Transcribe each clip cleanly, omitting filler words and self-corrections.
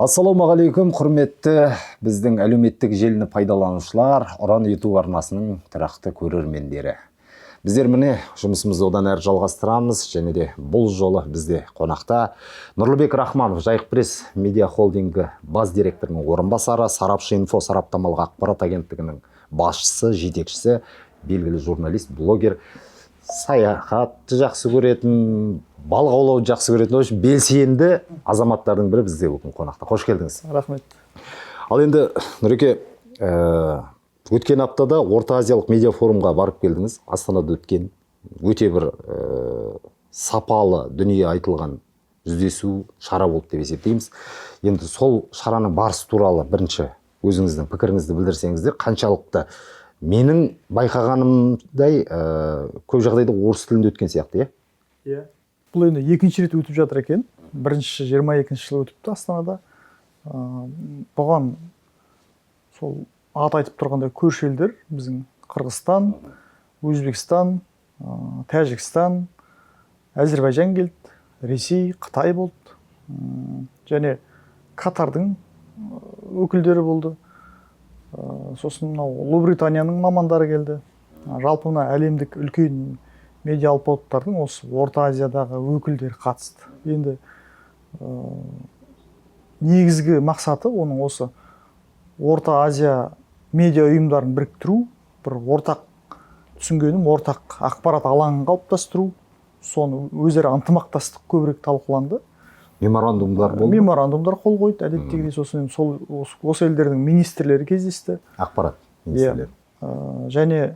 Ассалаумағалейкум, құрметті біздің әлеуметтік желіні пайдаланушылар, Ұран YouTube арнасының тұрақты көрермендері. Біздер міне жұмысымызды одан әрі жалғастырамыз, және де бұл жолы бізде қонақта Нұрлыбек Рахманов, Жайық пресс медиа холдингі бас директорының орынбасары, Сарапшы инфо сараптамалық ақпарат агенттігінің басшысы, жетекшісі, белгілі журналист, блогер, саяхатты жақсы көретін, балық аулауды жақсы көретін, белсенді азаматтардың бірі бізде бүгін қонақта. Қош келдіңіз. Рахмет. Ал енді Нұреке, өткен аптада Орта Азиялық медиа форумға барып келдіңіз. Астанада өткен өте бір сапалы дүние айтылған жүздесу шара болды деп есептейміз. Енді сол шараның барысы туралы бірінші өзіңіздің пікіріңізді білдірсеңіздер, қаншалықты менің байқағанымдай көп жағдайда орыс тілінде өткен сияқты, иә? Бұл енді екінші рет өтіп жатыр екен. Бірінші 22 жыл өтіпті Астанада. Бұған сол ат айтып тұрғандай көрші елдер, біздің Қырғызстан, Өзбекстан, Тәжікстан, Әзербайжан келді, Ресей, Қытай болды, және Катардың өкілдері болды. Сосын Ұлыбританияның мамандары келді. Жалпы мына әлемдік үлкен медиа алпауыттардың осы Орта Азиядағы өкілдері қатысты. Енді негізгі мақсаты оның осы Орта Азия медиа ұйымдарын біріктіру, бір ортақ түсінгенім, ортақ ақпарат алаңын қалыптастыру, соны өзара ынтымақтастық көбірек талқыланды. Меморандумдар болды. Меморандумдар қол қойды, әдеттегідей. Сосын осы елдердің министрлері кездесті. Ақпарат министрлері. Және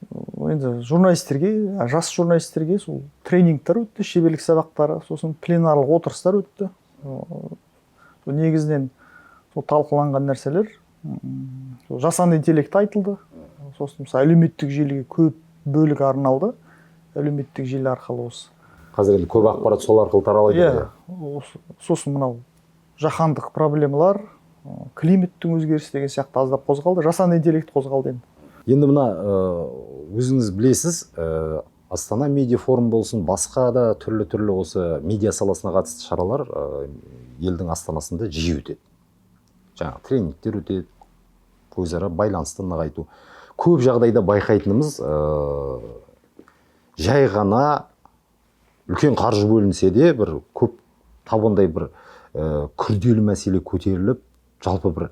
енді журналистерге, жас журналистерге сол тренингтер өтті, шеберлік сабақтары, сосын пленарлық отырыстар өтті. Негізінен сол талқыланған нәрселер, жасанды интеллект айтылды. Сосын әлеуметтік желіге көп бөлік арналды. Әлеуметтік желі арқылы осы. Қазір енді көп ақпарат сол арқылы таралады. Сосын мынау жаһандық проблемалар, климаттың өзгерісі деген сияқты аздап қозғалды. Жасанды интеллект қозғалды енді. Енді мына өзіңіз білесіз, Астана медиа форум болсын, басқа да түрлі осы медиа саласына қатысты шаралар елдің астанасында жиі өтеді. Жаңағы тренингтер өтеді, өзара байланысты нығайту. Көп жағдайда байқайтынымыз жай ғана үлкен қаржы бөлінсе де бір көп табындай бір күрделі мәселе көтеріліп, жалпы бір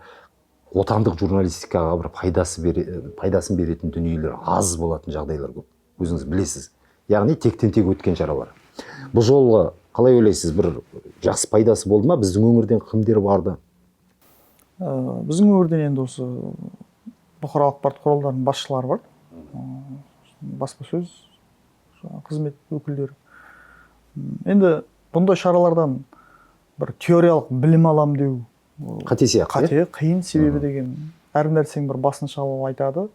отандық журналистикаға бір пайдасын беретін дүниелер аз болатын жағдайлар көп. Өзіңіз білесіз. Яғни тектен-тек өткен шаралар. Бұл жолғы қалай ойлайсыз, бір жақсы пайдасы болды ма? Біздің өңірден кімдер барды? Біздің өңірден енді осы бұқаралық ақпарат құралдарының басшылары бар. Баспасөз қызмет өкілдері. Енді бұндай шаралардан бір теориялық білім алам деу қате сияқты. Қате, қиын, себебі деген әр нәрсенің бір басын шалып айтады.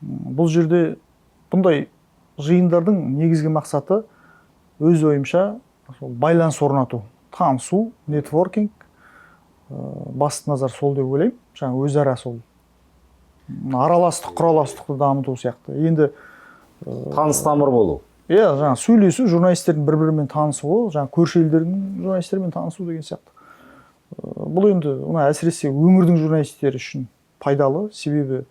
Бұл жерде бұндай жиындардың негізгі мақсаты өз ойымша байланыс орнату, танысу, нетворкинг, басты назар сол деп ойлаймын. Жаңа өзара сол араластық, құраластықты дамыту сияқты. Енді таныс тамыр болу. Жаңа сөйлесу, журналистердің бір-бірімен танысуы, жаңа көрші елдердің журналистермен танысу деген сияқты. Бұл енді әсіресе өңірдің журналистері үшін пайдалы, себебі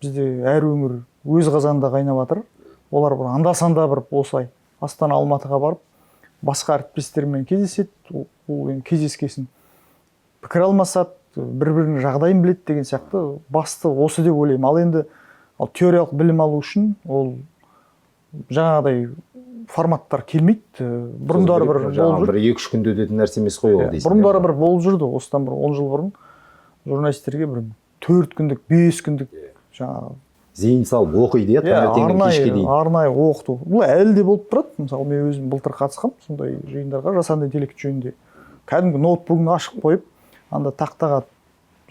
бізде әр өңір өз қазанында қайнап жатыр. Олар бір анда-санда бір осылай Астана, Алматыға барып, басқа әріптестермен кездеседі, ол кездескесін пікір алмасады, бір-бірінің жағдайын біледі деген сияқты. Басты осы деп ойлаймын. Ал енді теориялық білім алу үшін ол жаңағыдай форматтар келмейді. Бұрындары бір болып жүр. 2-3 күнде өтетін нәрсе емес қой ол дейсің. Бұрындары бір болып жүрді. Осыдан бір 10 жыл бұрын журналистерге бір 4 күндік, 5 күндік жаңағы зейін салып оқиды, таңертеңнен кешке дейін. Арнайы оқыту. Бұл әлі де болып тұрады. Мысалы, мен өзім былтыр қатысқам сондай жиындарға, жасанды интеллект жөнінде. Кәдімгі ноутбугын ашып қойып, анда тақтаға,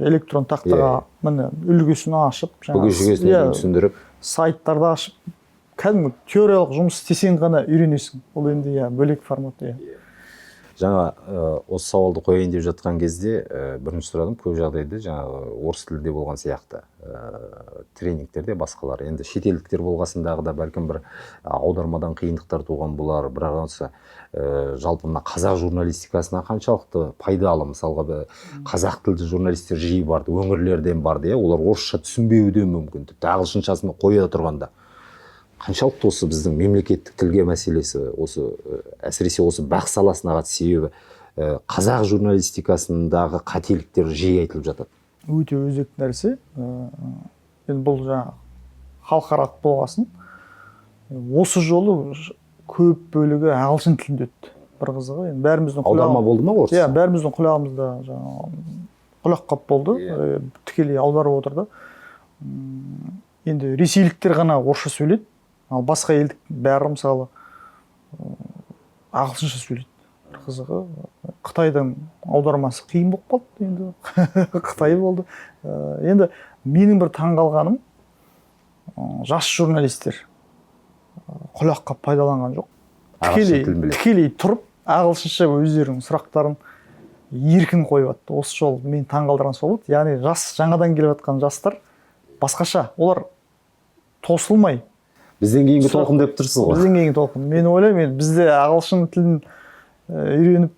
электрон тақтаға міне үлгісін ашып, бүгін түсіндіріп, сайттарды ашып, кәдімгі теориялық жұмыс істесең ғана үйренесің. Ол енді бөлек формат. жаңа осы сауалды қояйын деп жатқан кезде бірінші сұрадым, көп жағдайда жаңағы орыс тілде болған сияқты тренингтерде басқалар. Енді шетелдіктер болғасындағы да бәлкім бір аудармадан қиындықтар туған болар, бірақ осы жалпы мына қазақ журналистикасына қаншалықты пайдалы. Мысалға қазақ тілді журналистер жиі барды, өңірлерден барды, олар орысша түсінбеуі де мүмкін, тіпті ағылшыншасын қоя тұрғанда. Қаншалықты осы біздің мемлекеттік тілге мәселесі, осы әсіресе осы бақ саласына қатысты, себебі қазақ журналистикасындағы қателіктер жиі айтылып жатады. Өте өзекті нәрсе. Енді бұл жаңа халықаралық болғасын, осы жолы көп бөлігі ағылшын тілінде өтті. Бір қызығы, енді бәріміздің аударма болды ма орысша? Иә, бәріміздің құлағымызда жаңа құлаққап болды, тікелей аударып отырды. Енді ресейліктер ғана орысша сөйлейді. Ал басқа елдік бәрі мысалы ағылшынша сөйлейді. Бір қызығы, Қытайдан аудармасы қиын болып қалды енді. Қытай болды. Енді менің бір таңғалғаным, жас журналистер құлаққа пайдаланған жоқ. Тікелей тұрып, ағылшынша өздерінің сұрақтарын еркін қойып жатты. Осы жол мен таңғалдырған сол болды. Яғни жаңадан келіп жатқан жастар басқаша, олар тосылмай. Бізден кейінгі толқын деп тұрсыз ғой. Бізден кейінгі толқын. Мен ойлаймын, бізде ағылшын тілін үйреніп,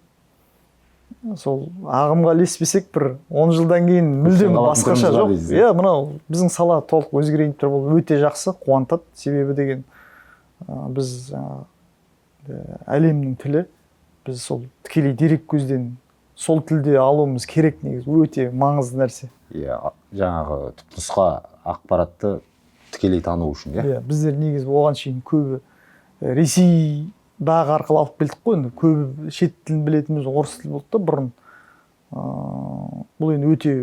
сол ағымға ілеспесек, бір 10 жылдан кейін мүлдем басқаша жоқ. Иә, мынау біздің сала толық өзгерейін деп тұр. Бұл өте жақсы, қуантады. Себебі деген біз әлемнің тілі, біз сол тікелей дерек көзден сол тілде алуымыз керек, негізі өте маңызды нәрсе. Иә, жаңағы түпнұсқа ақпаратты тікелей тану үшін, иә? Біздер негізі оған шейін көбі Ресей бағы арқылы алып келдік қой, енді көбі шет тілін білетініміз орыс тілі болды да бұрын. Бұл енді өте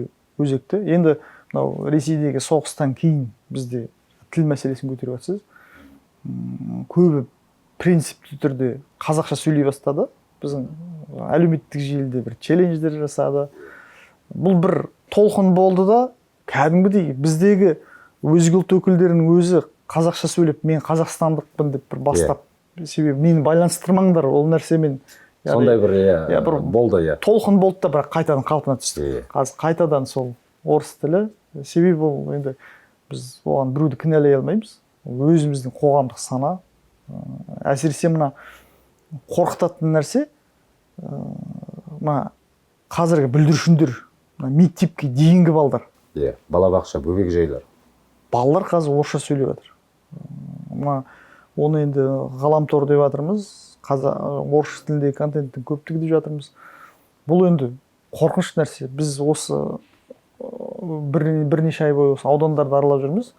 өзекті. Енді мынау Ресейдегі соғыстан кейін бізде тіл мәселесін көтеріп жатсыз. Көбі принципті түрде қазақша сөйлей бастады. Біздің әлеуметтік желіде бір челлендждер жасады. Бұл бір толқын болды да, кәдімгідей біздегі өзге ұлт өкілдерінің өзі қазақша сөйлеп, мен қазақстандықпын деп бір бастап, себебі мені байланыстырмаңдар ол нәрсемен. Сондай бір болды, иә. Толқын болды да, бірақ қайтадан қалпына түсті. Қайтадан сол орыс тілі, себебі ол енді біз оған біреуді кінәлай алмаймыз. Өзіміздің қоғамдық сана, әсіресе мына қорқытатын нәрсе, мына қазіргі бүлдіршіндер, мектепке дейінгі балдар. Иә, балабақша, бөбек жайлар. Балалар қазір орысша сөйлеп жатыр. Оны енді ғаламтор деп жатырмыз, орыс тіліндегі контенттің көптігі деп жатырмыз. Бұл енді қорқыныш нәрсе. Біз осы бірнеше ай бойы осы аудандарды аралап жүрміз.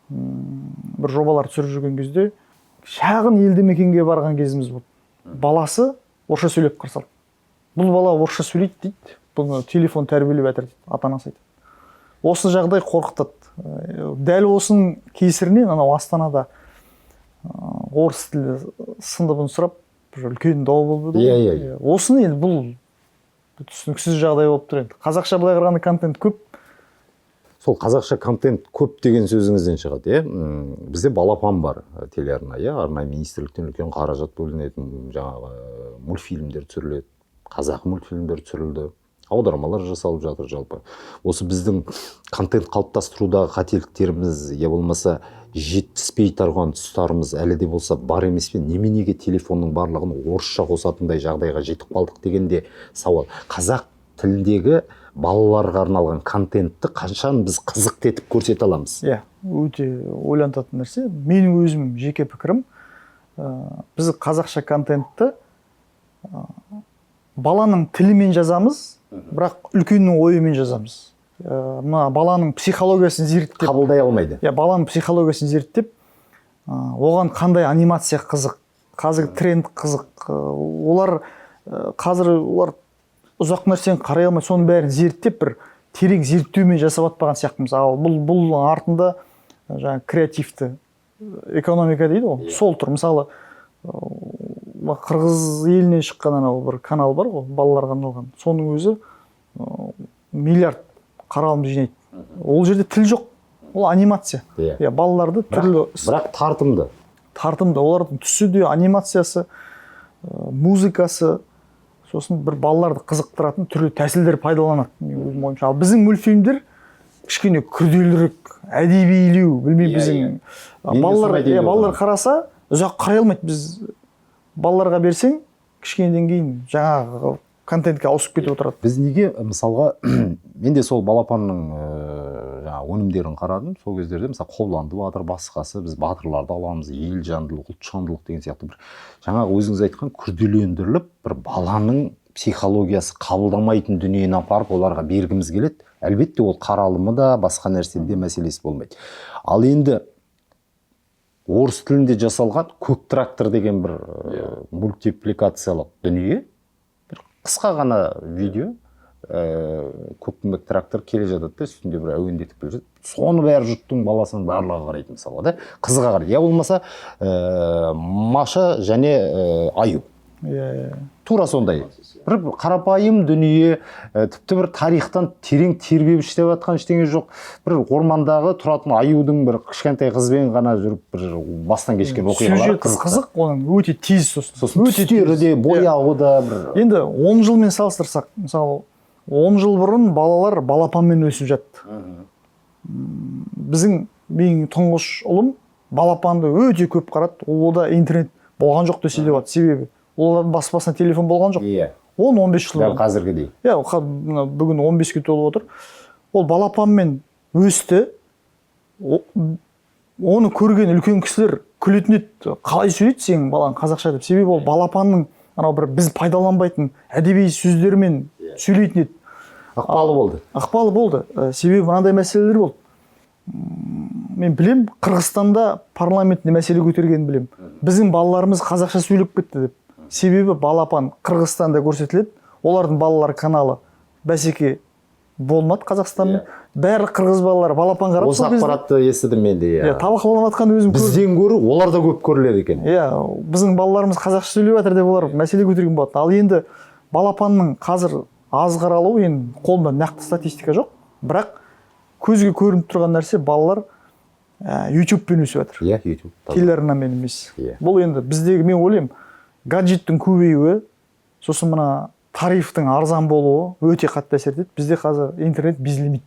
Бір жобалар түсіріп жүрген кезде шағын елді мекенге барған кезіміз болды. Баласы орысша сөйлеп қарсалды. Бұл бала орысша сөйлейді дейді. Бұны телефон тәрбиелеп жатыр дейді, ата-анасы айтады. Осы жағдай қорқытады. Дәл осының кесірінен анау Астанада орыс тілі сыныбын сұрап, бір үлкен дау болды. Иә. Осыны енді бұл түсініксіз жағдай болып тұр енді. Қазақша былай қарағанда контент көп. Сол қазақша контент көп деген сөзіңізден шығады, иә? Бізде балапан бар, телеарна, иә? Арнайы министрліктен үлкен қаражат бөлінетін, жаңағы мультфильмдер түсіріледі, қазақ мультфильмдер түсірілді. Аудармалар жасалып жатыр жалпы. Осы біздің контент қалыптастырудағы қателіктеріміз, я болмаса жетіспей тұрған тұстарымыз әлі де болса бар емес пе? Неменеге телефонның барлығын орысша қосатындай жағдайға жетіп қалдық дегенде сауал. Қазақ тіліндегі балаларға арналған контентті қаншан біз қызықты етіп көрсете аламыз? Иә, өте ойлантатын нәрсе. Менің өзім жеке пікірім, біз қазақша контентті баланың тілімен жазамыз, бірақ үлкеннің ойымен жазамыз. Мына баланың психологиясын зерттеп, қабылдай алмайды. Иә, баланың психологиясын зерттеп, оған қандай анимация қызық, қазір тренд қызық. Олар ұзақ нәрсені қарай алмай, соның бәрін зерттеп, бір терең зерттеумен жасап атпаған сияқтымыз. Ал бұл артында жаңа креативті экономика дейді ғой, сол тұр. Мысалы, Қырғыз елінен шыққан анау бір канал бар ғой, балаларға арналған. Соның өзі миллиард қаралым жинайды. Ол жерде тіл жоқ, ол анимация. Иә, балаларды түрлі. Бірақ тартымды. Олардың түсі де, анимациясы, музыкасы, сосын бір балаларды қызықтыратын түрлі тәсілдер пайдаланады менің өзім ойымша. Ал біздің мультфильмдер кішкене күрделірек, әдебилеу, білмеймін біздің балалар қараса ұзақ қарай алмайды. Біз балаларға берсең кішкенеден кейін жаңағы контентке ауысып кетіп отырады. Біз неге мысалға мен де сол балапанның жаңағы өнімдерін қарадым. Сол кездерде мысалы Қобыланды батыр, басқасы біз батырларды аламыз, елжандылық, ұлтжандылық деген сияқты бір жаңағы өзіңіз айтқан күрделендіріліп бір баланың психологиясы қабылдамайтын дүниені апарып оларға бергіміз келеді. Әлбетте ол қаралымы да басқа нәрседе мәселесі болмайды. Ал енді орыс тілінде жасалған көк трактор деген бір мультипликациялық дүние, бір қысқа ғана видео, көк трактор келе жатады да үстінде бір әуендетіп келе жатады. Соны бәрі жұрттың баласының барлығы қарайды мысалға да, қызыға қарайды. Я болмаса Маша және Аю. Тура сондай. Бір қарапайым дүние, тіпті бір тарихтан терең тербеп іштеп жатқан ештеңе жоқ. Bir ормандағы тұратын Аюдың бір кішкентай қызбен ғана жүріп бір бастан кешкен оқиғалары қызық, оның өте тез сосын түстері де, бояуы да бір. Енді 10 жылмен салыстырсақ, мысалы 10 жыл бұрын балалар балапанмен өсіп жатты. Менің тұңғыш ұлым балапанды өте көп қарады. Олда интернет болған жоқ десе де болады. Себебі олардың баспасына телефон болған жоқ. 10-15 жыл. Дәл қазіргідей. Бүгін 15-ке толып отыр. Ол балапанмен өсті. Оны көрген үлкен кісілер күлетін еді. Қалай сөйлейді сенің балаң қазақша деп. Себебі ол балапанның бір біз пайдаланбайтын әдеби сөздермен сөйлейтін еді. Ықпалы болды. Себебі мынандай мәселелер болды. Мен білем, Қырғызстанда парламентте мәселе көтерген білем. Біздің балаларымыз қазақша сөйлеп кетті деп. Себебі балапан Қырғызстанда көрсетіледі. Олардың балалар каналы бәсеке болмады Қазақстанмен. Бәрі қырғыз балалары балапан қарап. Осы ақпаратты естідім мен де. Талқыланып жатқан өзім көрдім. Бізден гөрі олар да көп көріледі екен. Біздің балаларымыз қазақша сөйлеп жатыр деп олар мәселе көтерген болады. Ал енді балапанның қазір аз қаралуы, енді қолымда нақты статистика жоқ. Бірақ көзге көрініп тұрған нәрсе балалар YouTube-пен өсіп жатыр. YouTube. Телеарнамен емес. Бұл енді біздегі, мен ойлаймын, гаджеттің көбеюі, сосын мына тарифтың арзан болуы өте қатты әсер етеді. Бізде қазір интернет безлимит.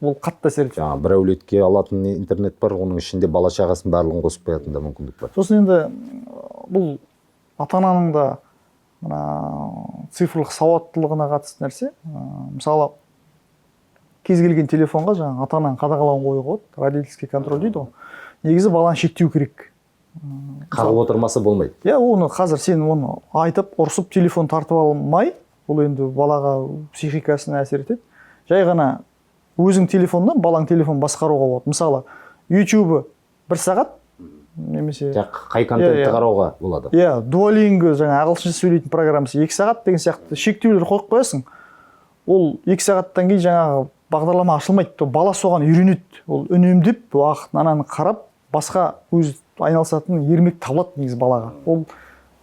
Ол қатты әсер етеді. Бір әулетке алатын интернет бар, оның ішінде бала шағасын барлығын қосып қоятын да мүмкіндік бар. Сосын енді бұл ата-ананың да цифрлық сауаттылығына қатысты нәрсе. Мысалы, кез келген телефонға жаңағы ата-ананың қадағалауын қоюға болады. Родительский контроль дейді ғой. Негізі баланы шектеу керек. Қағып отырмаса болмайды. Оны қазір сен оны айтып, ұрсып телефон тартып алмай, бұл енді балаға психикасына әсер етеді. Жай ғана өзің телефоннан балаң телефон басқаруға болады. Мысалы, YouTube 1 сағат немесе қай контентті қарауға болады. Duolingo жаңа ағылшынша сөйлейтін программасы 2 сағат деген сияқты шектеулер қойып қоясың. Ол 2 сағаттан кейін жаңағы бағдарлама ашылмайды. Бала соған үйренеді. Ол үнемдеп уақыт ананы қарап, басқа өз айналысатын ермек табылады негізі балаға. Ол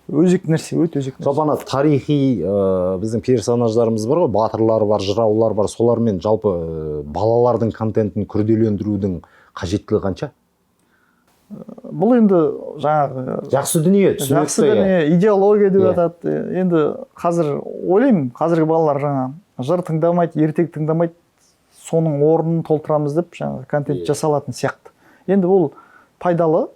өзекті нәрсе, өте өзекті. Жалпы тарихи біздің персонаждарымыз бар ғой, батырлар бар, жыраулар бар, солармен жалпы балалардың контентін күрделендірудің қажеттілігі қанша? Бұл енді жаңағы жақсы дүние, идеология деп атады. Енді қазір ойлаймын, қазіргі балалар жаңа жыр тыңдамайды, ертек тыңдамайды, соның орнын толтырамыз деп жаңа контент жасалатын сияқты. Енді бұл пайдалы.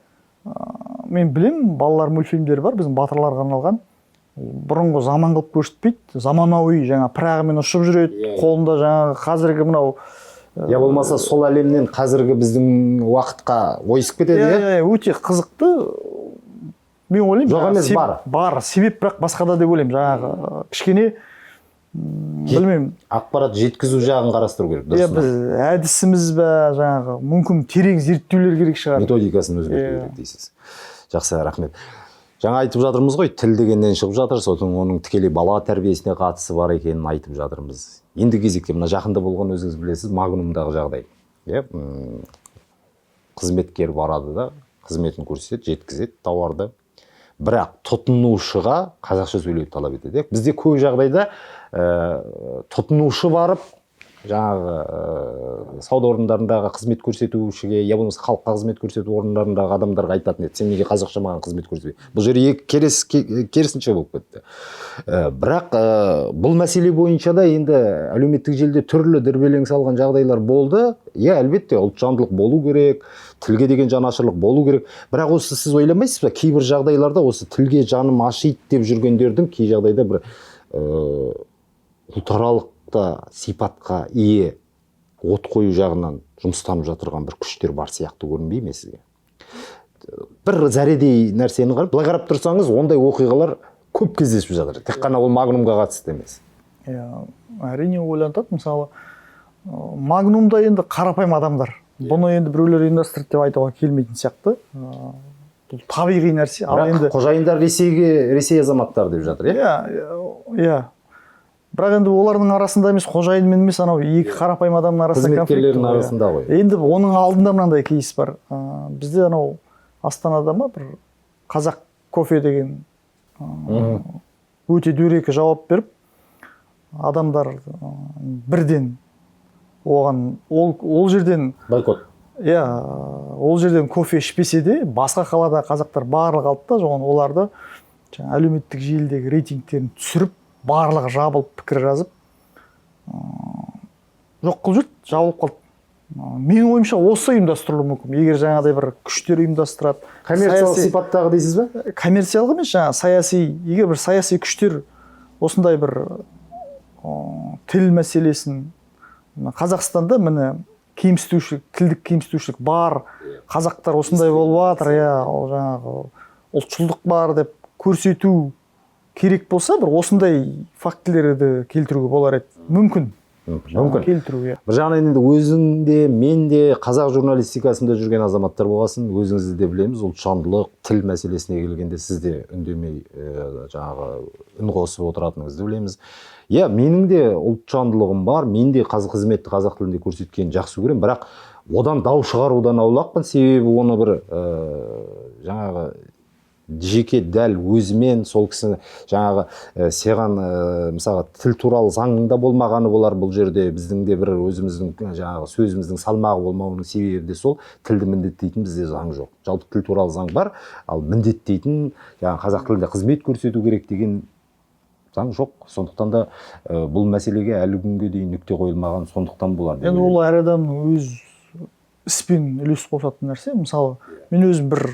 Мен білем, балалар мультфильмдері бар, біздің батырларға арналған. Бұрынғы заман қылып көрсетпейді, заманауи жаңа пырағымен ұшып жүреді, қолында жаңа қазіргі мынау. Болмаса сол әлемнен қазіргі біздің уақытқа ойысып кетеді. Өте қызықты. Мен ойлаймын. Жоқ емес, бар. Бар, себеп бірақ басқада деп ойлаймын. Жаңағы кішкене білмеймін. Ақпарат жеткізу жағын қарастыру керек. Біз әдісіміз бе, жаңағы мүмкін терең зерттеулер керек шығар. Методикасын өзгерту керек дейсіз. Жақсы, рахмет. Жаңа айтып жатырмыз ғой, тіл дегеннен шығып жатыр, сосын оның тікелей бала тәрбиесіне қатысы бар екенін айтып жатырмыз. Енді кезекте мына жақында болған өзіңіз білесіз, Магнумдағы жағдай. Қызметкер барады да, қызметін көрсетеді, жеткізеді тауарды. Бірақ тұтынушыға қазақша сөйлеуді талап етеді. Бізде көп жағдайда тұтынушы барып жаңағы сауда орындарындағы қызмет көрсетушіге я болмаса халыққа қызмет көрсету орындарындағы адамдарға айтатын еді, сен неге қазақша маған қызмет көрсетпейсің? Бұл жер керісінше болып кетті. Бірақ бұл мәселе бойынша да енді әлеуметтік желіде түрлі дүрбелең салған жағдайлар болды. Иә, әлбетте ұлтжандылық болу керек, тілге деген жанашырлық болу керек. Бірақ осы сіз ойламайсыз ба, кейбір жағдайларда осы тілге жаным ашиды деп жүргендердің кей жағдайда бір ұлтаралық сипатқа ие от қою жағынан жұмыстанып жатырған бір күштер бар сияқты көрінбей ме сізге? Бір зәредей нәрсені қарап, былай қарап тұрсаңыз, ондай оқиғалар көп кездесіп жатыр. Тек қана ол Магнумға қатысты емес. Әрине ойлантады. Мысалы, Магнумда енді қарапайым адамдар. Бұны енді біреулер ұйымдастырды деп айтуға келмейтін сияқты. Бұл табиғи нәрсе. Бірақ қожайындар Ресей азаматтары деп жатыр, иә? Бірақ енді олардың арасында емес, қожайынмен емес, анау екі қарапайым адамның арасында конфликт. Қызметкерлердің арасында ғой. Енді оның алдында мынандай кейс бар. Бізде анау Астанада ма бір қазақ кофе деген өте дөрекі жауап беріп, адамдар бірден оған ол жерден бойкот. Ол жерден кофе ішпесе де, басқа қалада қазақтар барлығы алды да, оларды әлеуметтік желідегі рейтингтерін түсіріп, барлығы жабылып пікір жазып, жоқ қылып жүрді, жабылып қалды. Менің ойымша осы ұйымдастырылуы мүмкін. Егер жаңағыдай бір күштер ұйымдастырады. Коммерциялық сипаттағы дейсіз бе? Коммерциялық емес, саяси, егер бір саяси күштер осындай бір тіл мәселесін Қазақстанда міне кемсітушілік, тілдік кемсітушілік бар, қазақтар осындай болып жатыр, ол жаңағы ұлтшылдық бар деп көрсету керек болса, бір осындай фактілерді келтіруге болар еді. Мүмкін. Келтіру, бір жағынан енді өзіңде, мен де қазақ журналистикасында жүрген азаматтар болғасын, өзіңізді де білеміз, ұлтжандылық, тіл мәселесіне келгенде сіз де үндемей жаңағы үн қосып отыратыныңызды білеміз. Иә, менің де ұлтжандылығым бар, мен де қызметті қазақ тілінде көрсеткенін жақсы көремін, бірақ одан дау шығарудан аулақпын, себебі оны бір жаңағы жеке дәл өзімен сол кісі жаңағы саған мысалы тіл туралы заңында болмағаны болар, бұл жерде біздің де бір өзіміздің жаңағы сөзіміздің салмағы болмауының себебі де сол, тілді міндеттейтін бізде заң жоқ. Жалпы тіл туралы заң бар, ал міндеттейтін жаңағы қазақ тілінде қызмет көрсету керек деген заң жоқ. Сондықтан да бұл мәселеге әлі күнге дейін нүкте қойылмаған, сондықтан болар. Енді ол әр адамның өз іспен үлесіп қосатын нәрсе. Мысалы, мен өзім бір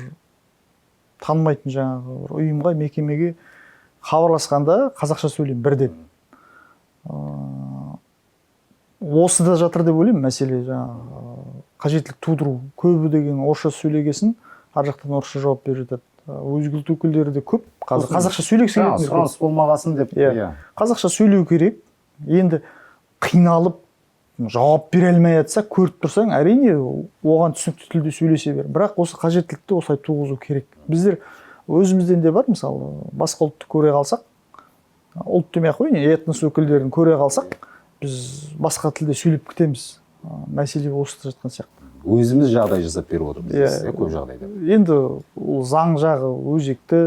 танымайтын жаңағы ұйымға, мекемеге хабарласқанда қазақша сөйлеймін бірден. Осы да жатыр деп ойлаймын, мәселе жаңағы қажеттілік тудыру. Көбі деген орысша сөйлегесін, ар жақтан орысша жауап беріп жатады. Өзге ұлт өкілдері де көп. Қазақша сөйлегісі келетіндер көп. Сұраныс болмағасын деп. Қазақша сөйлеу керек. Енді қиналып жауап бере алмай жатса, көріп тұрсаң, әрине оған түсінікті тілде сөйлесе бер. Бірақ осы қажеттілікті осылай туғызу керек. Біздер өзімізден де бар, мысалы, басқа ұлтты көре қалсақ, ұлт демей ақ қояйын, этнос өкілдерін көре қалсақ, біз басқа тілде сөйлеп кетеміз. Мәселе осыда жатқан сияқты. Өзіміз жағдай жасап беріп отырмыз, көп жағдайда. Енді заң жағы өзекті,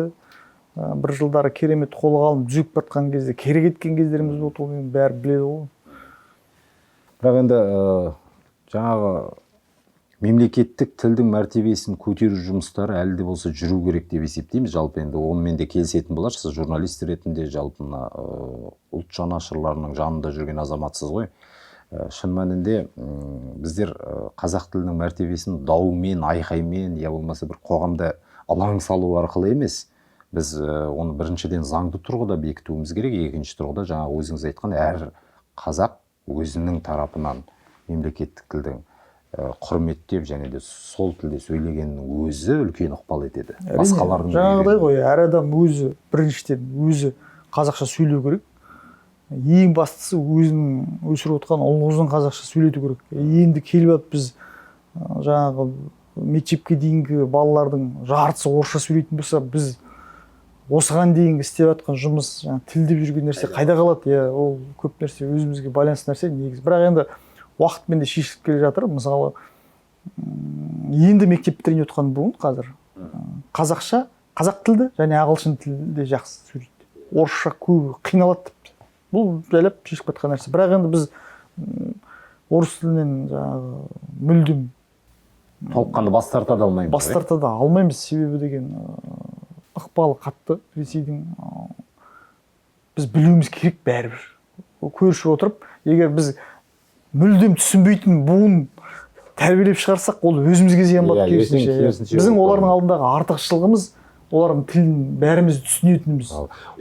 бір жылдары керемет қолға алынып жүзіп батқан кезде, керек еткен кездеріміз болды, оны бәрі біледі ғой. Бірақ енді жаңағы мемлекеттік тілдің мәртебесін көтеру жұмыстары әлі де болса жүру керек деп есептейміз. Жалпы енді онымен де келісетін боларсыз, журналист ретінде жалпы мына ұлт жанашырларының жанында жүрген азаматсыз ғой. Шын мәнінде біздер қазақ тілінің мәртебесін даумен, айқаймен, я болмаса бір қоғамда алаң салу арқылы емес, біз оны біріншіден заңды тұрғыда бекітуіміз керек, екінші тұрғыда жаңағы өзіңіз айтқан әр қазақ өзінің тарапынан мемлекеттік тілдің құрметтеп және де сол тілде сөйлегеннің өзі үлкен ықпал етеді. Басқалардың жаңағыдай ғой, әр адам өзі біріншіден өзі қазақша сөйлеу керек. Ең бастысы өзінің өсіріп отқан ұл-қызын қазақша сөйлету керек. Енді келіп біз жаңағы мектепке дейінгі балалардың жартысы орысша сөйлейтін болса, біз осыған дейінгі істеп жатқан жұмыс, тілдеп жүрген нәрсе қайда қалады? Ол көп нәрсе өзімізге байланысты нәрсе негізі. Бірақ енді уақытпен де шешіліп келе жатыр. Мысалы, енді мектеп бітірген отқан бүгін қазір қазақша, қазақ тілді және ағылшын тілде жақсы сөйлейді. Орысша көбі қиналады тіпті. Бұл жайлап шешіліп жатқан нәрсе. Бірақ енді біз орыс тілінен жаңағы мүлдем толыққанды бас тарта да алмаймыз. бас тарта да алмаймыз, себебі деген ықпалы қатты Ресейдің. Біз білуіміз керек бәрібір. Көрші отырып, егер біз мүлдем түсінбейтін буын тәрбиелеп шығарсақ, ол өзімізге зиян болады керісінше. Біздің олардың алдындағы артықшылығымыз олардың тілін бәріміз түсінетініміз.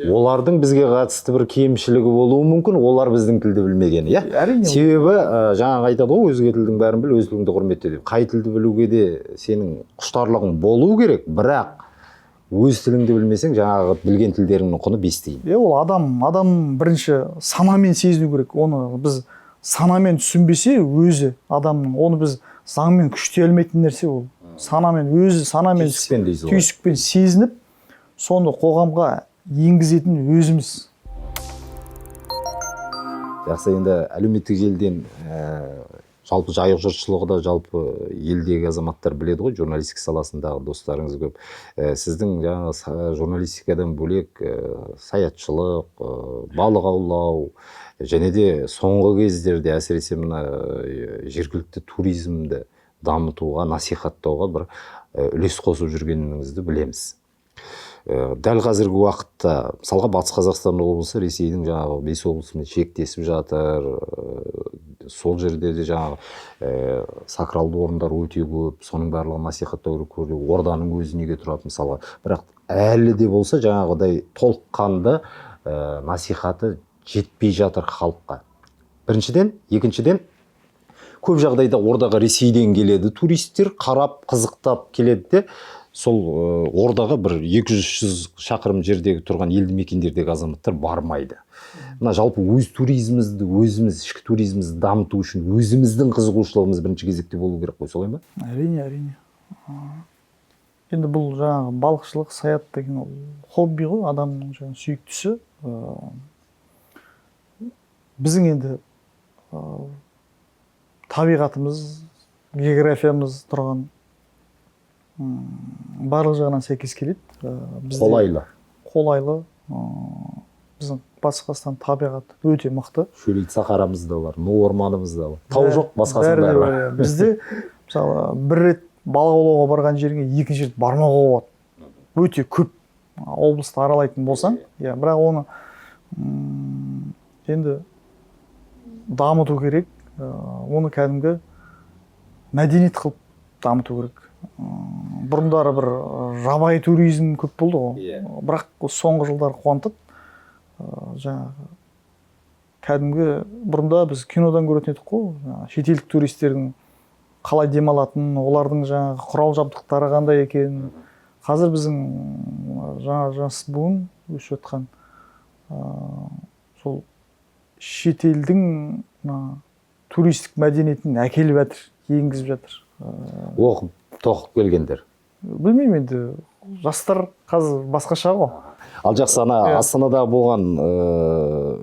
Олардың бізге қатысты бір кемшілігі болуы мүмкін, олар біздің тілді білмегені, иә? Әрине. Себебі жаңа айтады ғой, өзге тілдің бәрін біл, өз тіліңді құрметте деп. Қай тілді білуге де сенің құштарлығың болу керек, бірақ өз тіліңді білмесең, жаңағы білген тілдеріңнің құны бес тиын. Ол адам бірінші санамен сезіну керек. Оны біз санамен түсінбесе, өзі адамның, оны біз заңмен күштей алмайтын нәрсе ол. Санамен түйсікпен сезініп, соны қоғамға енгізетін өзіміз. Жақсы, енді әлеуметтік желіден жалпы жайық жұртшылығы да, жалпы елдегі азаматтар біледі ғой, журналистика саласындағы достарыңыз көп. Сіздің жаңағы журналистикадан бөлек саятшылық, балық аулау, және де соңғы кездерде әсіресе мына жергілікті туризмді дамытуға, насихаттауға бір үлес қосып жүргеніңізді білеміз. Дәл қазіргі уақытта, мысалға Батыс Қазақстан облысы Ресейдің жаңағы 5 облысымен шектесіп жатыр. Сол жерде де жаңағы сакралды орындар өте көп, соның барлығын насихаттау керек. Орданың өзі неге тұрады мысалға. Бірақ әлі де болса жаңағыдай толыққанды насихаты жетпей жатыр халыққа. Біріншіден, екіншіден, көп жағдайда ордаға Ресейден келеді туристер, қарап, қызықтап келеді де, сол ордаға бір 200 шақырым жердегі тұрған елді мекендердегі азаматтар бармайды. Мына жалпы өз туризмімізді, ішкі туризмімізді дамыту үшін өзіміздің қызығушылығымыз бірінші кезекте болу керек қой, солай ма? Әрине. Енді бұл жаңағы балықшылық, саят деген ол хобби ғой, адамның жаңағы сүйіктісі. Біздің енді табиғатымыз, географиямыз тұрған барлық жағынан сәйкес келеді. Қолайлы. Біздің Батыс Қазақстан табиғаты өте мықты. Шөлейт сахарамыз да бар, Ну орманымыз да бар. Тау жоқ, басқасында бар. Бізде мысалы бір рет балық аулауға барған жеріңе екінші рет бармауға болады. Өте көп облысты аралайтын болсаң, бірақ оны енді дамыту керек. Оны кәдімгі мәдениет қылып дамыту керек. Бұрындары бір жабайы туризм көп болды ғой. Бірақ соңғы жылдар қуантып, жаңағы кәдімгі бұрында біз кинодан көретін едік қой, шетелдік туристердің қалай демалатынын, олардың жаңағы құрал жабдықтары қандай екенін. Қазір біздің жас буын өсіп жатқан сол шетелдің туристік мәдениетін әкеліп жатыр, енгізіп жатыр. Оқып, тоқып келгендер. Білмеймін, енді жастар қазір басқаша ғой. Ал жақсы, Астанада болған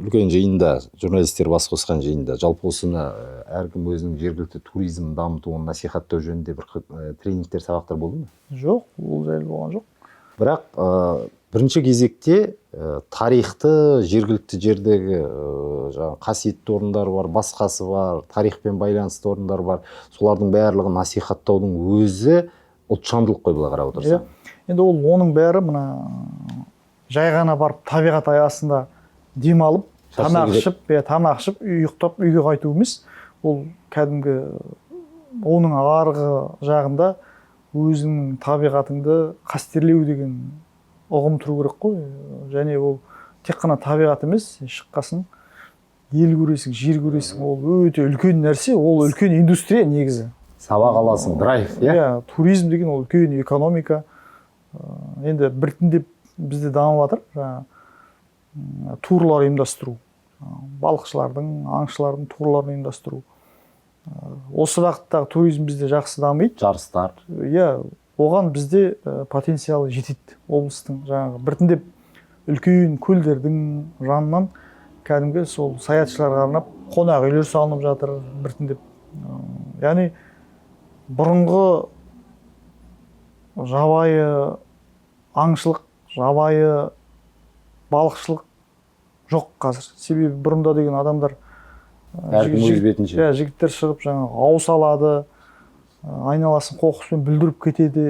үлкен жиында, журналистер бас қосқан жиында, жалпы осыны әркім өзінің жергілікті туризм дамытуын насихаттау жөнінде бір тренингтер, сабақтар болды ма? Жоқ, ол жайлы болған жоқ. Бірақ бірінші кезекте тарихты, жергілікті жердегі қасиетті орындар бар, басқасы бар, тарихпен байланысты орындар бар. Солардың барлығын насихаттаудың өзі ұлтжандылық қой, былай қарап отырсаң. Енді оның бәрі мына жай ғана барып табиғат аясында демалып, тамақ ішіп, ұйықтап, үйге қайту емес. Ол кәдімгі оның арғы жағында өзінің табиғатыңды қастерлеу деген ұғым тұру керек қой. Және ол тек қана табиғат емес, шыққасын ел көресің, жер көресің, ол өте үлкен нәрсе, ол үлкен индустрия негізі. Сабақ аласың, драйв, туризм деген ол үлкен экономика. Енді біртіндеп бізде дамып жатыр. Турлар ұйымдастыру, балықшылардың, аңшылардың турларын ұйымдастыру. Осы бағыттағы туризм бізде жақсы дамиды. Жарыстар. Оған бізде потенциалы жетеді облыстың. Жаңағы біртіндеп үлкен көлдердің жанынан кәдімгі сол саятшыларға арнап қонақ үйлер салынып жатыр біртіндеп. Яғни бұрынғы жабайы аңшылық, жабайы балықшылық жоқ қазір. Себебі бұрында деген адамдар Әркім өз бетінше. Иә, жігіттер шығып жаңағы ауыз алады, айналасын қоқыспен бүлдіріп кетеді.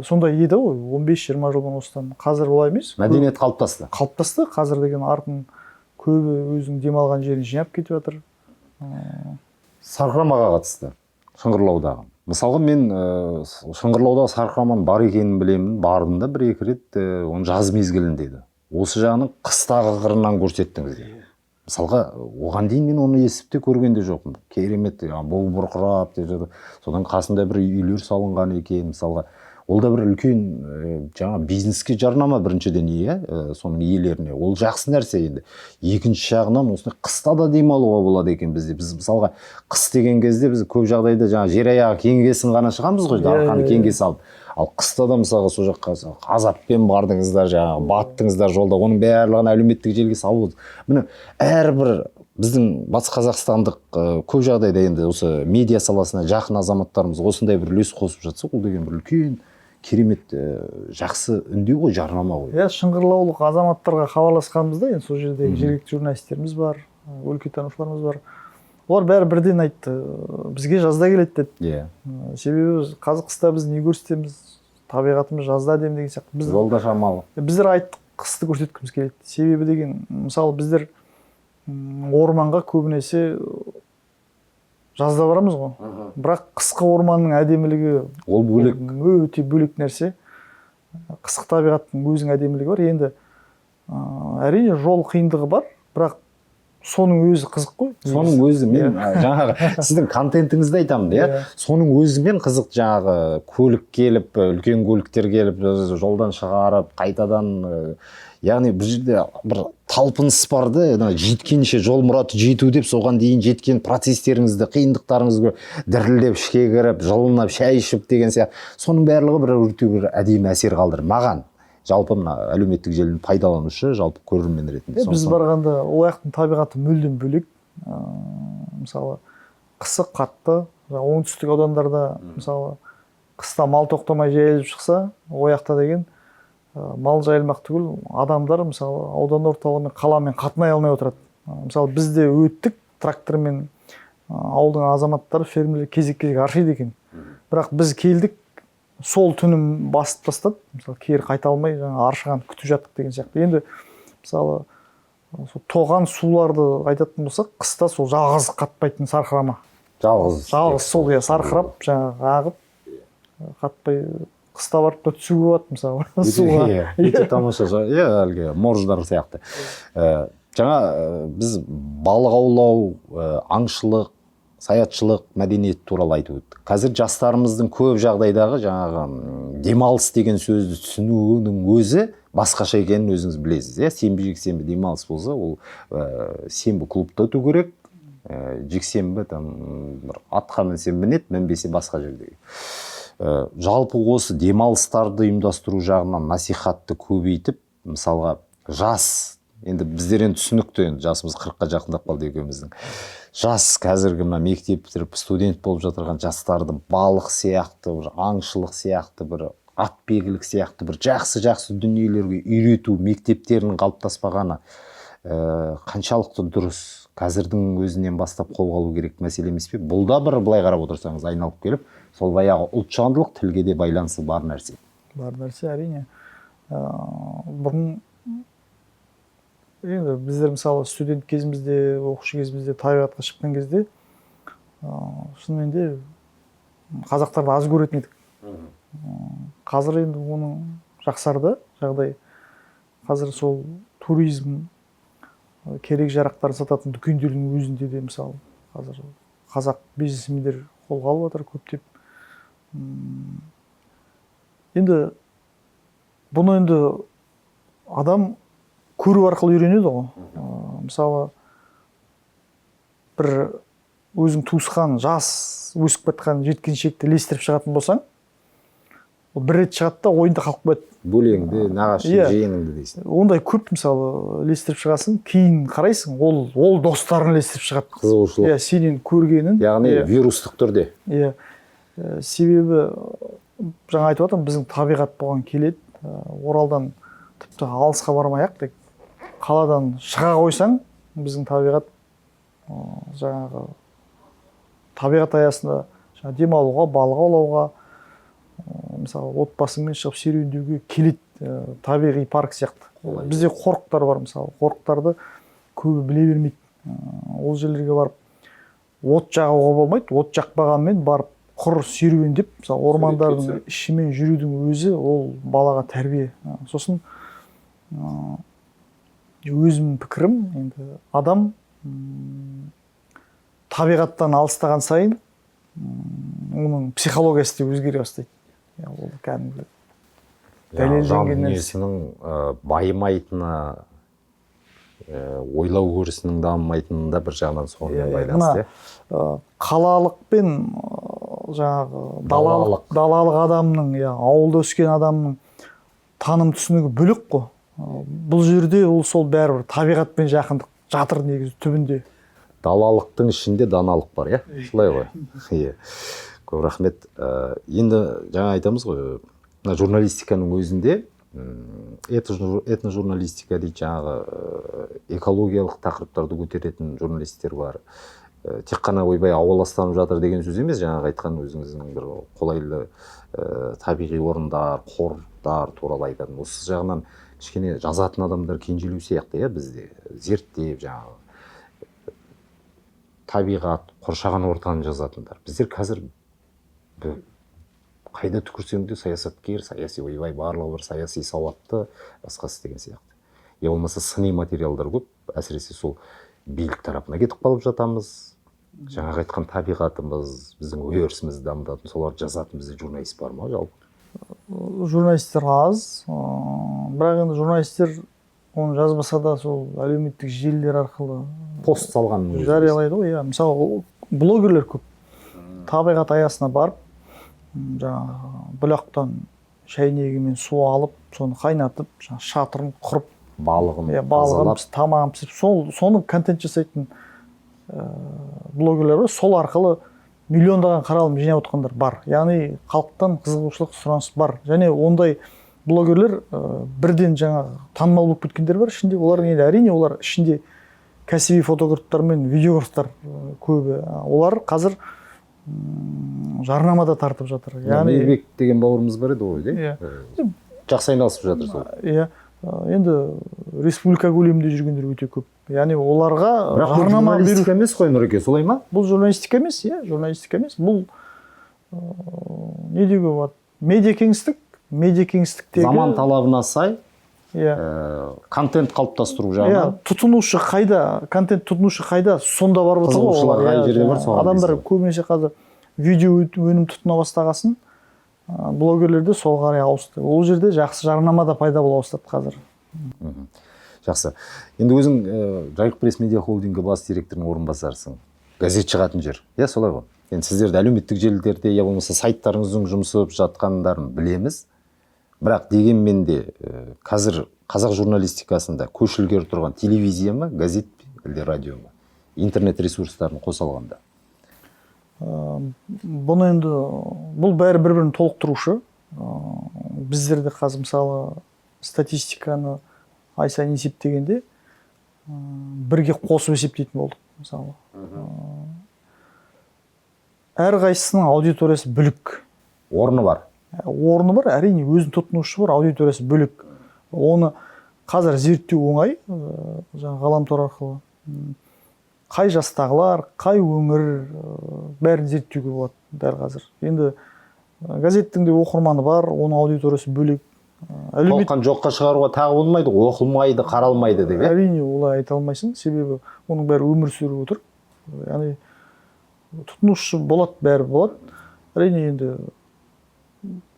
Сондай еді ғой 15-20 жылдан осыдан. Қазір олай емес. Мәдениет қалыптасты. Қалыптасты. Қазір деген артын көбі өзінің демалған жерін жинап кетіп жатыр. Сарқырамаға қатысты, Шыңғырлаудағы. Мысалға мен Шыңғырлауда сарқыраманың бар екенін білемін, бардым да 1-2 рет, оны жаз мезгілінде еді. Осы жағының қыстағы қырынан көрсеттіңіз. Мысалға оған дейін мен оны естіп те көрген де жоқпын. Керемет, бұл бұрқырап деп, содан қасында бір үйлер салынған екен. Мысалға ол да бір үлкен жаңа бизнеске жарнама біріншіден, соның иелеріне. Ол жақсы нәрсе енді. Екінші жағынан осындай қыста да демалуға болады екен бізде. Біз мысалға қыс деген кезде біз көп жағдайда жаңа жер аяғы кеңгесін ғана шығамыз ғой, арқаны кеңге салып. Ал қыста да мысалға сол жаққа азаппен бардыңыздар, жаңағы баттыңыздар жолда, оның барлығын әлеуметтік желіге салып. Міне әрбір біздің батыс қазақстандық көп жағдайда енді осы медиа саласына жақын азаматтарымыз осындай бір үлес қосып жатса, ол деген бір үлкен керемет жақсы үндеу ғой, жарнама ғой. Иә, шыңғырлаулық азаматтарға хабарласқанымызда, енді сол жердегі жергілікті журналистеріміз бар, өлкетанушыларымыз бар. Олар бәрі бірден айтты, бізге жазда келеді деді. Себебі қазір қыста біз не көрсетеміз, табиғатымыз жазда әдемі деген сияқты. Жолда шамалы. Біздер айттық, қысты көрсеткіміз келеді. Себебі деген, мысалы біздер орманға көбінесе жазда барамыз ғой. Бірақ қысқы орманның әдемілігі ол бөлек. Өте бөлек нәрсе. Қысқы табиғаттың өзінің әдемілігі бар. Енді әрине жол қиындығы бар, бірақ соның өзі қызық қой. Соның өзі мен жаңағы сіздің контентіңізді айтамын, соның өзімен қызық, жаңағы көлік келіп, үлкен көліктер келіп, жолдан шығарып, қайтадан, яғни бұл жерде бір талпыныс барды, жеткенше жол мұраты жету деп, соған дейін жеткен процестеріңізді, қиындықтарыңызды дірілдеп, ішке кіріп, жылынып, шай ішіп деген сияқты. Соның барлығы бір әдемі әсер қалдырды маған. Жалпы мына әлеуметтік желінің пайдаланушы, жалпы көрермен ретінде. Біз барғанда ол жақтың табиғаты мүлдем бөлек. Мысалы, қысы қатты, оңтүстік аудандарда, мысалы, қыста мал тоқтамай жайылып шықса, ол жақта деген мал жайылмақ түгіл, адамдар мысалы аудан орталығымен қаламен қатынай алмай отырады. Мысалы, бізде өттік трактормен ауылдың азаматтары, фермерлер кезек-кезек аршиды екен. Бірақ біз келдік, сол түнім басып тастады, мысалы кері қайта алмай аршыған күтіп жаттық деген сияқты. Енді мысалы тоған суларды айтатын болсақ, қыста сол жалғыз қатпайтын сарқырама. Жалғыз сол сарқырап, жаңағы ағып, қатпай қыста барып та түсуге болады мысалы суға. Өте тамаша, әлгі морждар сияқты. Жаңа біз балық аулау, аңшылық, саятшылық мәдениет туралы айтып өттік. Қазір жастарымыздың көп жағдайдағы жаңағы демалыс деген сөзді түсінуінің өзі басқаша екенін өзіңіз білесіз. Сенбі, жексенбі демалыс болса, ол сенбі клубта өту керек, жексенбі атқа мінсе мінет, мінбесе басқа жерде. Жалпы осы демалыстарды ұйымдастыру жағынан насихатты көбейтіп, мысалға жас, енді біздер түсінікті, жасымыз 40-қа жақындап қалды екеуміздің. Жас қазіргі мектеп бітіріп студент болып жатырған жастарды балық сияқты, аңшылық сияқты, бір атбегілік сияқты бір жақсы дүниелерге үйрету мектептерінің қалыптаспағаны қаншалықты дұрыс, қазірдің өзінен бастап қолға алу керек мәселе емес пе? Бұл да бір былай қарап отырсаңыз айналып келіп, сол баяғы ұлтжандылық тілге де байланысы бар нәрсе. Бар нәрсе, әрине. Бұрын енді біздер мысалы студент кезімізде, оқушы кезімізде табиғатқа шыққан кезде шынымен де қазақтарды аз көретін едік. Қазір енді оның жақсарды жағдай. Қазір сол туризм, керек жарақтар сататын дүкендердің өзінде де мысалы қазір қазақ бизнесмендер қолға алып жатыр көптеп. Енді бұны енді адам көру арқылы үйренеді ғой. Мысалы, бір өзің туысқан, жас, өсіп кеткен жеткіншекті ілестіріп шығатын болсаң, ол бір рет шығады да ойында қалып қояды. Бөлеңді, нағашың, жиеніңді дейсің. Ондай көп, мысалы, ілестіріп шығасың, кейін қарайсың, ол достарын ілестіріп шығады. Қызығушылық. Сенен көргенін. Яғни вирустық түрде. Себебі, жаңа айтып жатырмын, біздің табиғат болған келеді, Оралдан тіпті алысқа бармай-ақ, қаладан шыға қойсаң, біздің табиғат жаңағы табиғат аясында демалуға, балық аулауға, мысалы отбасыңмен шығып серуендеуге келеді, табиғи парк сияқты. Бізде қорықтар бар, мысалы қорықтарды көбі біле бермейді. Ол жерлерге барып от жағуға болмайды, от жақпағанмен барып құр серуендеп, мысалы ормандардың ішімен жүрудің өзі ол балаға тәрбие. Сосын өзімнің пікірім, енді адам табиғаттан алыстаған сайын оның психологиясы да өзгере бастайды. Ол кәдімгі жан дүниесінің байымайтыны, ойлау өрісінің дамымайтыны да бір жағынан сонымен байланысты. Қалалық пен жаңағы далалық адамның, ауылда өскен адамның таным түсінігі бөлек қой. Бұл жерде ол сол бәрібір табиғатпен жақындық жатыр негізі түбінде. Далалықтың ішінде даналық бар, солай ғой. Көп рахмет. Енді жаңа айтамыз ғой, журналистиканың өзінде этножурналистика дейді, жаңағы экологиялық тақырыптарды көтеретін журналистер бар. Тек қана ойбай ауыл ластанып жатыр деген сөз емес, жаңағы айтқан өзіңіздің бір қолайлы табиғи орындар, қорықтар туралы айтатын. Осы жағынан кішкене жазатын адамдар кенжелеу сияқты, бізде зерттеп жаңағы табиғат, қоршаған ортаны жазатындар. Біздер қазір қайда түкірсең де саясаткер, саяси ойбай, барлығы бір саяси сауатты, басқасы деген сияқты. Я болмаса сыни материалдар көп, әсіресе сол билік тарапына кетіп қалып жатамыз. Жаңағы айтқан табиғатымыз, біздің өрісімізді дамытатын, соларды жазатын бізде журналист бар ма жалпы? Журналистер аз, бірақ енді журналистер оны жазбаса да сол әлеуметтік желілер арқылы пост салған жариялайды ғой. Мысалы блогерлер көп. Табиғат аясына барып, жаңағы бұлақтан шәйнегімен су алып, соны қайнатып, шатырын құрып, балығын тамағын пісіп, соны контент жасайтын блогерлер бар. Сол арқылы миллиондаған қаралым жинап отқандар бар. Яғни халықтан қызығушылық, сұраныс бар. Және ондай блогерлер бірден жаңағы танымал болып кеткендер бар ішінде. Олар енді әрине олар ішінде кәсіби фотографтар мен видеографтар көбі. Олар қазір жарнамада тартып жатыр. Мейірбек деген бауырымыз бар еді ғой, жақсы айналысып жатыр сол. Енді республика көлемінде жүргендер өте көп. Яғни оларға жарнама беру. Журналистика емес қой, Нұреке, солай ма? Бұл журналистика емес, журналистика емес. Бұл не деуге болады? Медиа кеңістіктегі заман талабына сай контент қалыптастыру жағынан. Тұтынушы қайда, контент тұтынушы қайда, сонда бар отыр ғой. Адамдар көбінесе қазір видео өнім тұтына бастағасын, блогерлерде сол қарай ауысты. Ол жерде жақсы жарнама да пайда бола бастады қазір. Жақсы. Енді өзің Жайық пресс медиа холдингі бас директорының орынбасарысың. Газет шығатын жер. Солай ғой. Енді сіздерді әлеуметтік желілерде, я болмаса сайттарыңыздың жұмысып жатқандарын білеміз. Бірақ дегенмен де қазір қазақ журналистикасында көшілгер тұрған телевизия ма, газет пе, радио ма, интернет ресурстарын қоса алғанда? Бұны енді бұл бәрі бір-бірін толықтырушы. Біздерде қазір мысалы статистиканы ай сайын есептегенде бірге қосып есептейтін болдық. Мысалы әрқайсысының аудиториясы бөлек. Орны бар. Орны бар, әрине өзін тұтынушы бар, аудиториясы бөлек. Оны қазір зерттеу оңай, ғаламтор арқылы. Қай жастағылар, қай өңір, бәрін зерттеуге болады дәл қазір. Енді газеттің де оқырманы бар, оның аудиториясы бөлек. Толқан жоққа шығаруға тағы болмайды, оқылмайды, қаралмайды деп. Әрине олай айта алмайсың, себебі оның бәрі өмір сүріп отыр. Яғни тұтынушы болады, бәрі болады. Әрине енді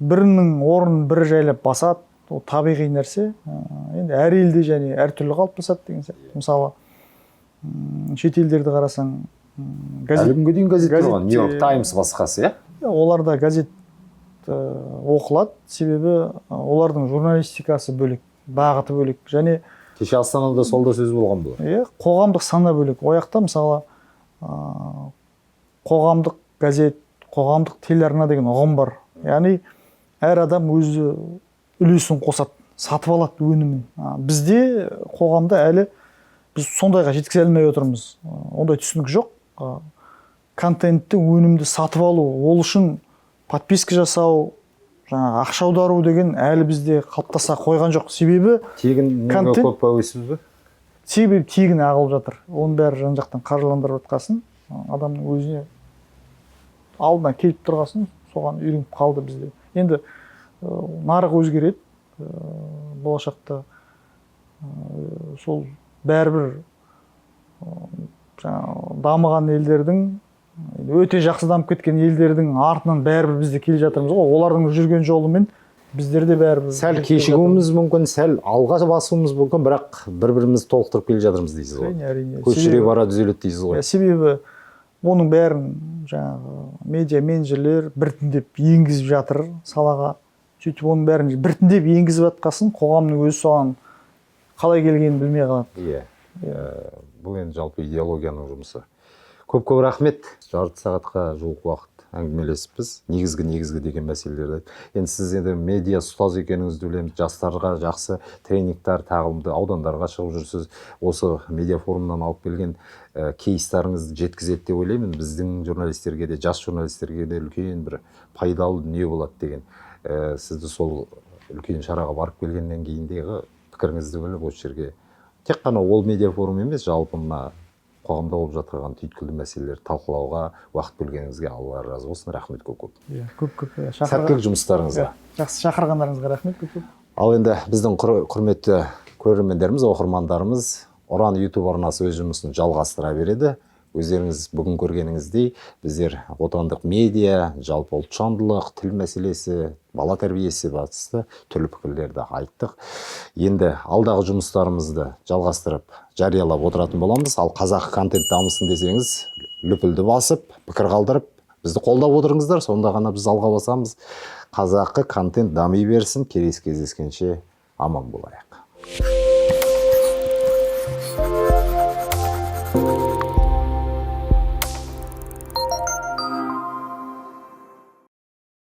бірінің орнын бірі жайлап басады, ол табиғи нәрсе. Енді әр елде және әртүрлі қалыптасады деген сияқты. Мысалы шет елдерді қарасаң, әлі күнге дейін газет тұрған, Нью-Йорк Таймс басқасы, оларда газет оқылады, себебі олардың журналистикасы бөлек, бағыты бөлек. Және кеше Астанада сол да сөз болған бұл. Қоғамдық сана бөлек. Ояқта мысалы қоғамдық газет, қоғамдық телеарна деген ұғым бар. Яғни әр адам өзі үлесін қосады, сатып алады өнімін. Бізде қоғамда әлі біз сондайға жеткізе алмай отырмыз. Ондай түсінік жоқ. Контентті өнімді сатып алу, ол үшін подписка жасау, жаңағы ақша аудару деген әлі бізде қалыптаса қойған жоқ. Себебі тегін көп қойсыз ба? Себебі тегін ағылып жатыр. Оның бәрі жан жақтан қаржыландырып жатқасын, адамның өзіне алдына келіп тұрғасын, соған үйреніп қалды бізде. Енді нарық өзгереді. Болашақта сол бәрібір дамыған елдердің, өте жақсы дамып кеткен елдердің артынан бәрібір бізде келе жатырмыз ғой. Олардың жүрген жолымен біздер де бәрібір сәл кешігуіміз мүмкін, сәл алға басуымыз мүмкін, бірақ бір-бірімізді толықтырып келе жатырмыз дейсіз ғой. Әрине. Көшіре бара түзеледі дейсіз ғой. Себебі оның бәрін жаңағы медиа менеджерлер біртіндеп енгізіп жатыр салаға. Сөйтіп оның бәрін біртіндеп енгізіп жатқасын, қоғамның өзі соған қалай келгенін білмей қалады. Иә. Бұл енді жалпы идеологияның жұмысы. Көп рахмет. Жарты сағатқа жуық уақыт әңгімелесіппіз. Негізгі деген мәселелерді. Енді сіз енді медиа ұстаз екеніңізді білеміз. Жастарға жақсы тренингтар, тағылымды аудандарға шығып жүрсіз. Осы медиа форумнан алып келген кейстарыңызды жеткізеді деп ойлаймын. Біздің журналистерге де, жас журналистерге де үлкен бір пайдалы дүние болады деген. Сізді сол үлкен шараға барып келгеннен кейіндегі пікіріңізді біліп, осы жерге тек қана ол медиа форум емес, жалпы мына қоғамда болып жатқан түйткілді мәселелерді талқылауға уақыт бөлгеніңізге Алла разы болсын. Рахмет көп. Көп. Сәттілік жұмыстарыңызға. Жақсы шақырғандарыңызға рахмет көп. Ал енді біздің құрметті көрермендеріміз, оқырмандарымыз, Ұран YouTube арнасы өз жұмысын жалғастыра береді. Өздеріңіз бүгін көргеніңіздей, біздер отандық медиа, жалпы ұлтжандылық, тіл мәселесі, бала тәрбиесі батысты түрлі пікірлерді айттық. Енді алдағы жұмыстарымызды жалғастырып, жариялап отыратын боламыз. Ал қазақ контент дамысын десеңіз, лүпілді басып, пікір қалдырып, бізді қолдап отырыңыздар, сонда ғана біз алға басамыз. Қазақы контент дами берсін, келесі кездескенше аман болайық.